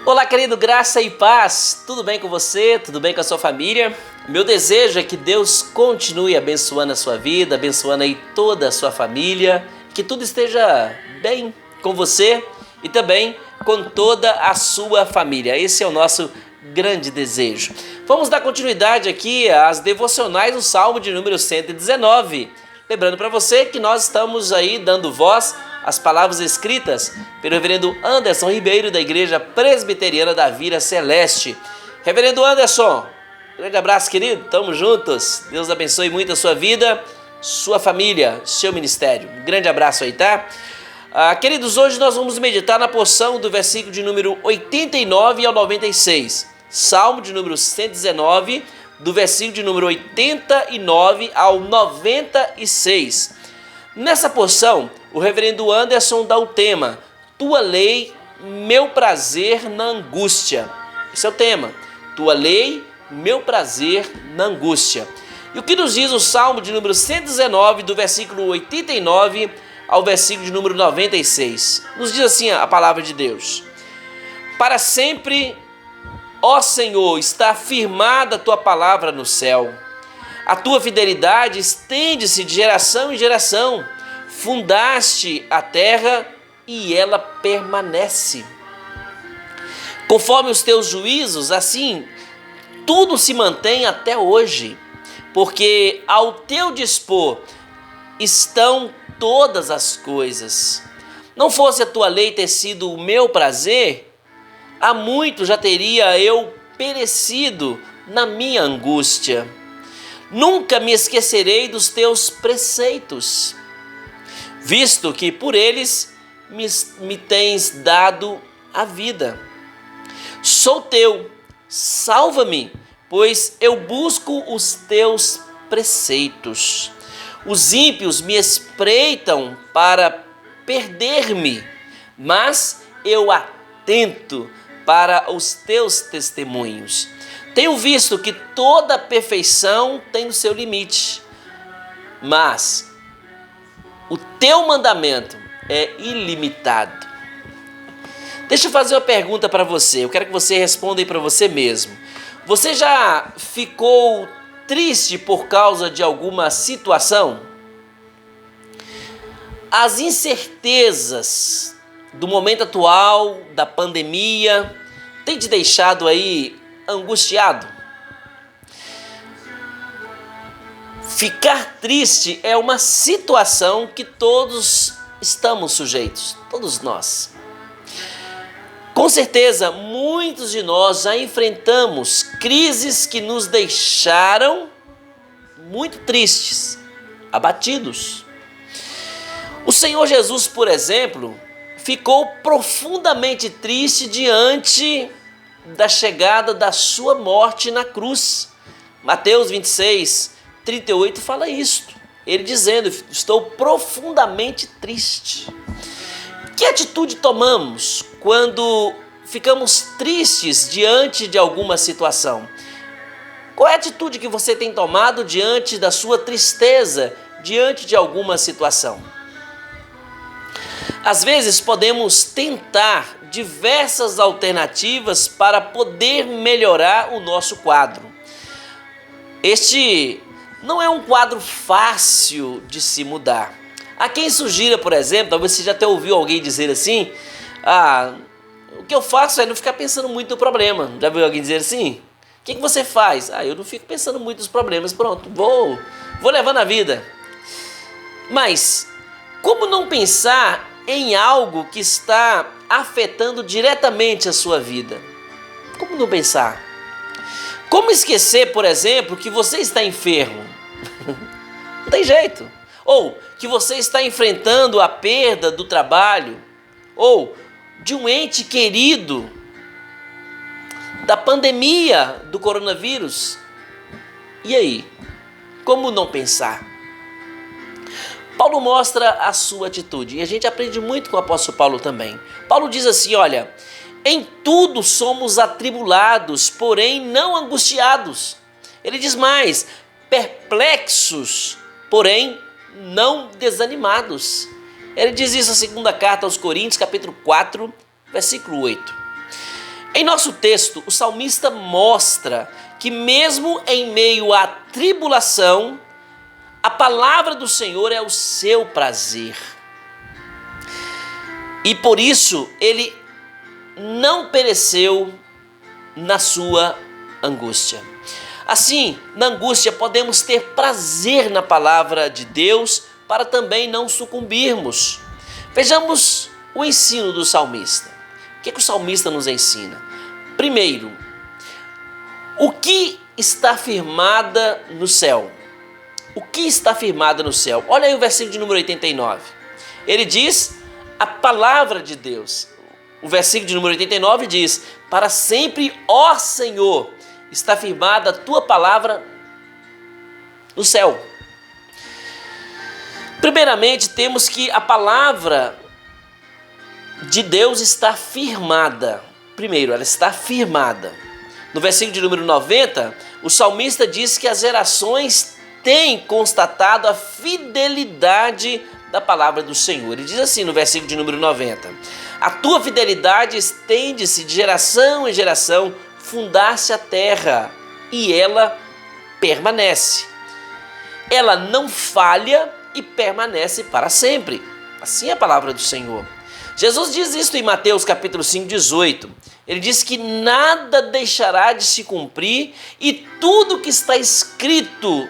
Olá, querido, graça e paz, tudo bem com você? Tudo bem com a sua família? Meu desejo é que Deus continue abençoando a sua vida, abençoando aí toda a sua família, que tudo esteja bem com você e também com toda a sua família. Esse é o nosso grande desejo. Vamos dar continuidade aqui às devocionais do Salmo de número 119. Lembrando para você que nós estamos aí dando voz às palavras escritas pelo reverendo Anderson Ribeiro da Igreja Presbiteriana da Vila Celeste. Reverendo Anderson, grande abraço, querido, tamo juntos. Deus abençoe muito a sua vida, sua família, seu ministério. Um grande abraço aí, tá? Queridos, hoje nós vamos meditar na porção do versículo de número 89 ao 96. Salmo de número 119, do versículo de número 89 ao 96. Nessa porção, o reverendo Anderson dá o tema: Tua lei, meu prazer na angústia. Esse é o tema: Tua lei, meu prazer na angústia. E o que nos diz o Salmo de número 119, do versículo 89 ao versículo de número 96? Nos diz assim a palavra de Deus: Para sempre, ó Senhor, está firmada a tua palavra no céu. A tua fidelidade estende-se de geração em geração. Fundaste a terra e ela permanece. Conforme os teus juízos, assim, tudo se mantém até hoje. Porque ao teu dispor estão todas as coisas. Não fosse a tua lei ter sido o meu prazer, há muito já teria eu perecido na minha angústia. Nunca me esquecerei dos teus preceitos, visto que por eles me tens dado a vida. Sou teu, salva-me, pois eu busco os teus preceitos. Os ímpios me espreitam para perder-me, mas eu atento para os teus testemunhos. Tenho visto que toda perfeição tem o seu limite, mas o teu mandamento é ilimitado. Deixa eu fazer uma pergunta para você. Eu quero que você responda aí para você mesmo. Você já ficou triste por causa de alguma situação? As incertezas do momento atual, da pandemia, têm te deixado aí angustiado? Ficar triste é uma situação que todos estamos sujeitos, todos nós. Com certeza, muitos de nós já enfrentamos crises que nos deixaram muito tristes, abatidos. O Senhor Jesus, por exemplo, ficou profundamente triste diante da chegada da sua morte na cruz. Mateus 26, 38 fala isto. Ele dizendo: estou profundamente triste. Que atitude tomamos quando ficamos tristes diante de alguma situação? Qual é a atitude que você tem tomado diante da sua tristeza, diante de alguma situação? Às vezes podemos tentar diversas alternativas para poder melhorar o nosso quadro. Este não é um quadro fácil de se mudar. Há quem sugira, por exemplo, talvez você já até ouviu alguém dizer assim: o que eu faço é não ficar pensando muito no problema. Já viu alguém dizer assim? O que você faz? Eu não fico pensando muito nos problemas, pronto, vou levando a vida. Mas como não pensar em algo que está afetando diretamente a sua vida? Como não pensar? Como esquecer, por exemplo, que você está enfermo? Não tem jeito. Ou que você está enfrentando a perda do trabalho, ou de um ente querido, da pandemia do coronavírus. E aí? Como não pensar? Paulo mostra a sua atitude, e a gente aprende muito com o apóstolo Paulo também. Paulo diz assim: olha, em tudo somos atribulados, porém não angustiados. Ele diz mais: perplexos, porém não desanimados. Ele diz isso na segunda carta aos Coríntios, capítulo 4, versículo 8. Em nosso texto, o salmista mostra que mesmo em meio à tribulação, a palavra do Senhor é o seu prazer. E por isso ele não pereceu na sua angústia. Assim, na angústia podemos ter prazer na palavra de Deus para também não sucumbirmos. Vejamos o ensino do salmista. O que o salmista nos ensina? Primeiro, o que está firmada no céu? O que está firmada no céu? Olha aí o versículo de número 89. Ele diz a palavra de Deus. O versículo de número 89 diz: para sempre, ó Senhor, está firmada a tua palavra no céu. Primeiramente, temos que a palavra de Deus está firmada. Primeiro, ela está firmada. No versículo de número 90, o salmista diz que as gerações têm constatado a fidelidade da palavra do Senhor. Ele diz assim no versículo de número 90: a tua fidelidade estende-se de geração em geração, fundaste a terra e ela permanece. Ela não falha e permanece para sempre. Assim é a palavra do Senhor. Jesus diz isso em Mateus capítulo 5, 18. Ele diz que nada deixará de se cumprir e tudo que está escrito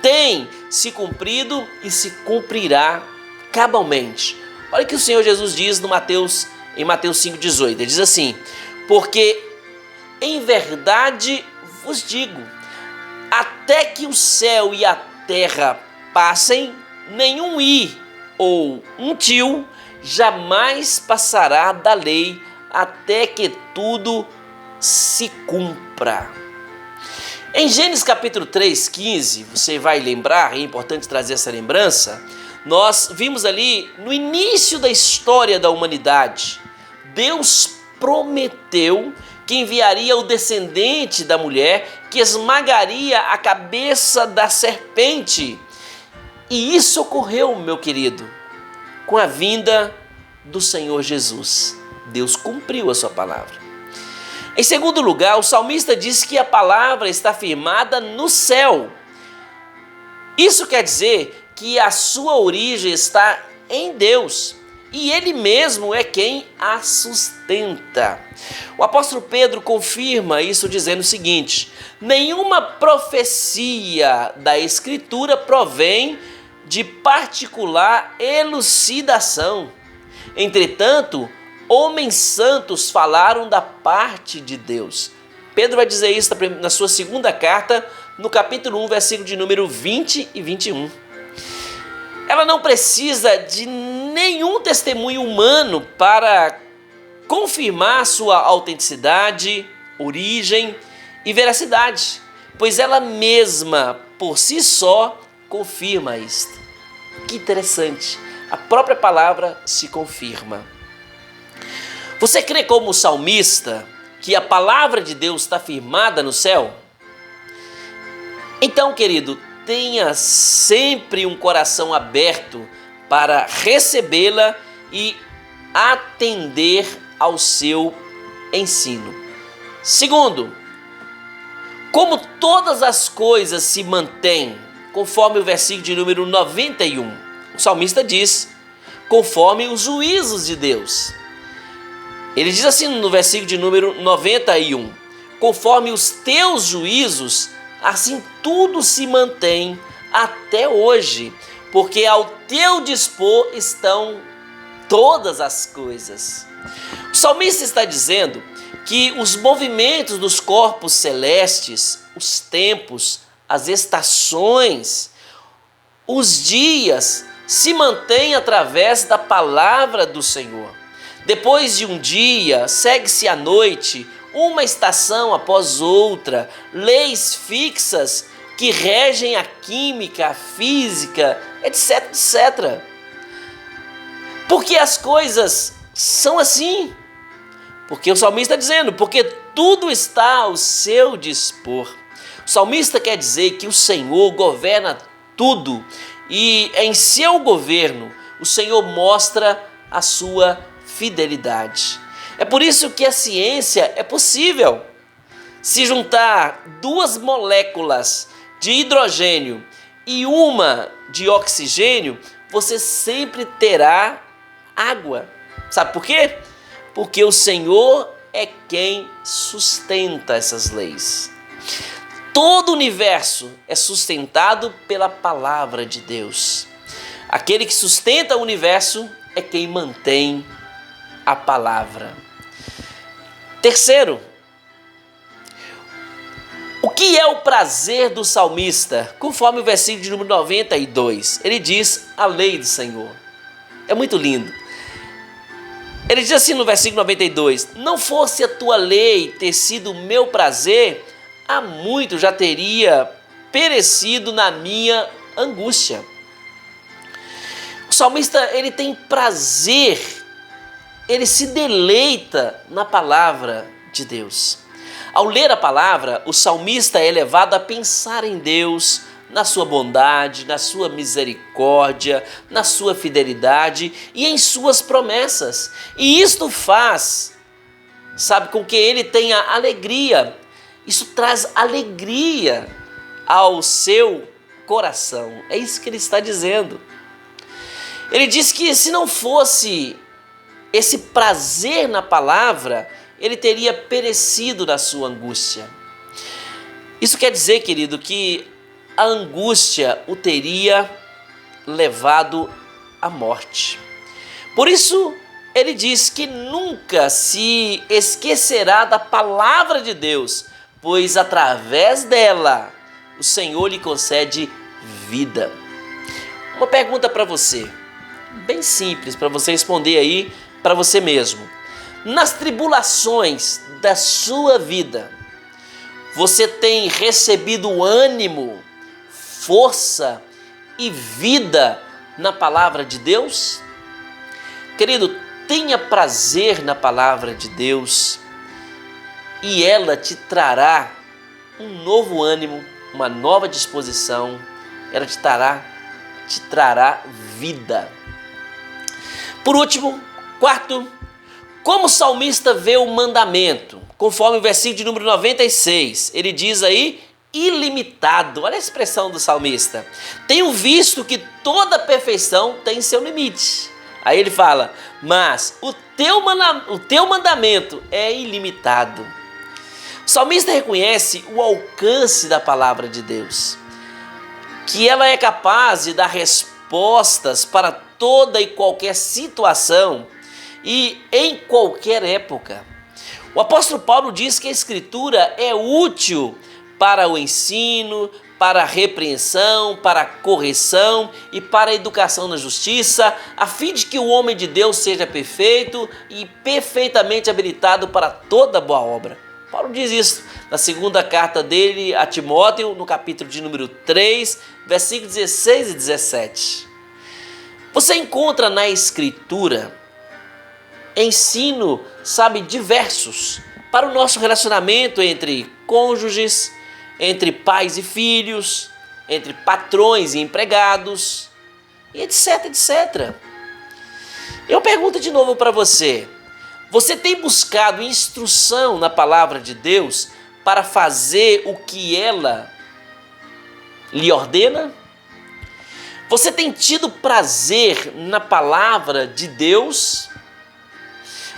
tem se cumprido e se cumprirá cabalmente. Olha o que o Senhor Jesus diz em Mateus 5,18. Ele diz assim: porque em verdade vos digo, até que o céu e a terra passem, nenhum i ou um tio jamais passará da lei, até que tudo se cumpra. Em Gênesis capítulo 3, 15, você vai lembrar, é importante trazer essa lembrança, nós vimos ali no início da história da humanidade, Deus prometeu que enviaria o descendente da mulher que esmagaria a cabeça da serpente. E isso ocorreu, meu querido, com a vinda do Senhor Jesus. Deus cumpriu a sua palavra. Em segundo lugar, o salmista diz que a palavra está firmada no céu. Isso quer dizer que a sua origem está em Deus e Ele mesmo é quem a sustenta. O apóstolo Pedro confirma isso dizendo o seguinte: nenhuma profecia da Escritura provém de particular elucidação. Entretanto, homens santos falaram da parte de Deus. Pedro vai dizer isso na sua segunda carta, no capítulo 1, versículo de número 20 e 21. Ela não precisa de nenhum testemunho humano para confirmar sua autenticidade, origem e veracidade, pois ela mesma, por si só, confirma isto. Que interessante, a própria palavra se confirma. Você crê como o salmista que a palavra de Deus está firmada no céu? Então, querido, tenha sempre um coração aberto para recebê-la e atender ao seu ensino. Segundo, como todas as coisas se mantêm, conforme o versículo de número 91, o salmista diz, conforme os juízos de Deus. Ele diz assim no versículo de número 91, conforme os teus juízos, assim tudo se mantém até hoje, porque ao teu dispor estão todas as coisas. O salmista está dizendo que os movimentos dos corpos celestes, os tempos, as estações, os dias, se mantêm através da palavra do Senhor. Depois de um dia, segue-se a noite, uma estação após outra, leis fixas que regem a química, a física, etc, etc. Porque as coisas são assim. Porque o salmista está dizendo, porque tudo está ao seu dispor. O salmista quer dizer que o Senhor governa tudo e em seu governo o Senhor mostra a sua fidelidade. É por isso que a ciência é possível. Se juntar duas moléculas de hidrogênio e uma de oxigênio, você sempre terá água. Sabe por quê? Porque o Senhor é quem sustenta essas leis. Todo o universo é sustentado pela palavra de Deus. Aquele que sustenta o universo é quem mantém a palavra. Terceiro, o que é o prazer do salmista? Conforme o versículo de número 92, ele diz a lei do Senhor. É muito lindo. Ele diz assim no versículo 92, não fosse a tua lei ter sido o meu prazer, há muito já teria perecido na minha angústia. O salmista, ele tem prazer, ele se deleita na palavra de Deus. Ao ler a palavra, o salmista é levado a pensar em Deus, na sua bondade, na sua misericórdia, na sua fidelidade e em suas promessas. E isto faz, sabe, com que ele tenha alegria. Isso traz alegria ao seu coração. É isso que ele está dizendo. Ele diz que se não fosse esse prazer na palavra, ele teria perecido na sua angústia. Isso quer dizer, querido, que a angústia o teria levado à morte. Por isso, ele diz que nunca se esquecerá da palavra de Deus, pois através dela o Senhor lhe concede vida. Uma pergunta para você, bem simples, para você responder aí para você mesmo. Nas tribulações da sua vida, você tem recebido ânimo, força e vida na palavra de Deus? Querido, tenha prazer na palavra de Deus e ela te trará um novo ânimo, uma nova disposição, ela te trará vida. Por último, quarto, como o salmista vê o mandamento? Conforme o versículo de número 96, ele diz aí, ilimitado. Olha a expressão do salmista. Tenho visto que toda perfeição tem seu limite. Aí ele fala, mas o teu mandamento é ilimitado. O salmista reconhece o alcance da palavra de Deus, que ela é capaz de dar respostas para toda e qualquer situação e em qualquer época. O apóstolo Paulo diz que a Escritura é útil para o ensino, para a repreensão, para a correção e para a educação na justiça, a fim de que o homem de Deus seja perfeito e perfeitamente habilitado para toda boa obra. Paulo diz isso na segunda carta dele a Timóteo, no capítulo de número 3, versículos 16 e 17. Você encontra na Escritura ensino, sabe, diversos para o nosso relacionamento entre cônjuges, entre pais e filhos, entre patrões e empregados, e etc, etc. Eu pergunto de novo para você, você tem buscado instrução na palavra de Deus para fazer o que ela lhe ordena? Você tem tido prazer na palavra de Deus?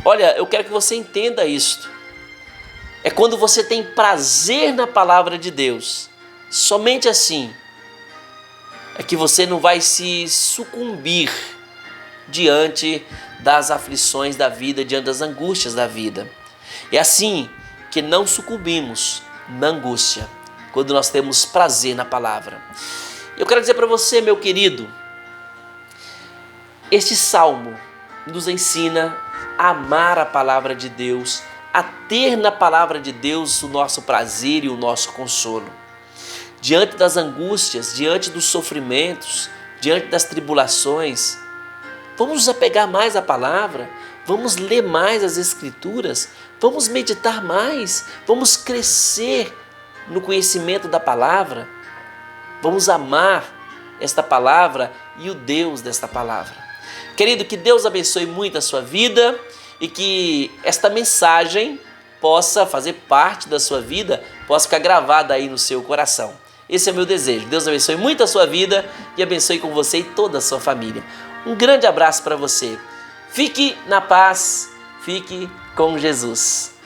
Olha, eu quero que você entenda isto. É quando você tem prazer na palavra de Deus, somente assim, é que você não vai se sucumbir diante das aflições da vida, diante das angústias da vida. É assim que não sucumbimos na angústia, quando nós temos prazer na palavra. Eu quero dizer para você, meu querido, este salmo nos ensina a amar a palavra de Deus, a ter na palavra de Deus o nosso prazer e o nosso consolo. Diante das angústias, diante dos sofrimentos, diante das tribulações, vamos nos apegar mais à palavra, vamos ler mais as Escrituras, vamos meditar mais, vamos crescer no conhecimento da palavra, vamos amar esta palavra e o Deus desta palavra. Querido, que Deus abençoe muito a sua vida. e que esta mensagem possa fazer parte da sua vida, possa ficar gravada aí no seu coração. Esse é o meu desejo. Deus abençoe muito a sua vida e abençoe com você e toda a sua família. Um grande abraço para você. Fique na paz, fique com Jesus.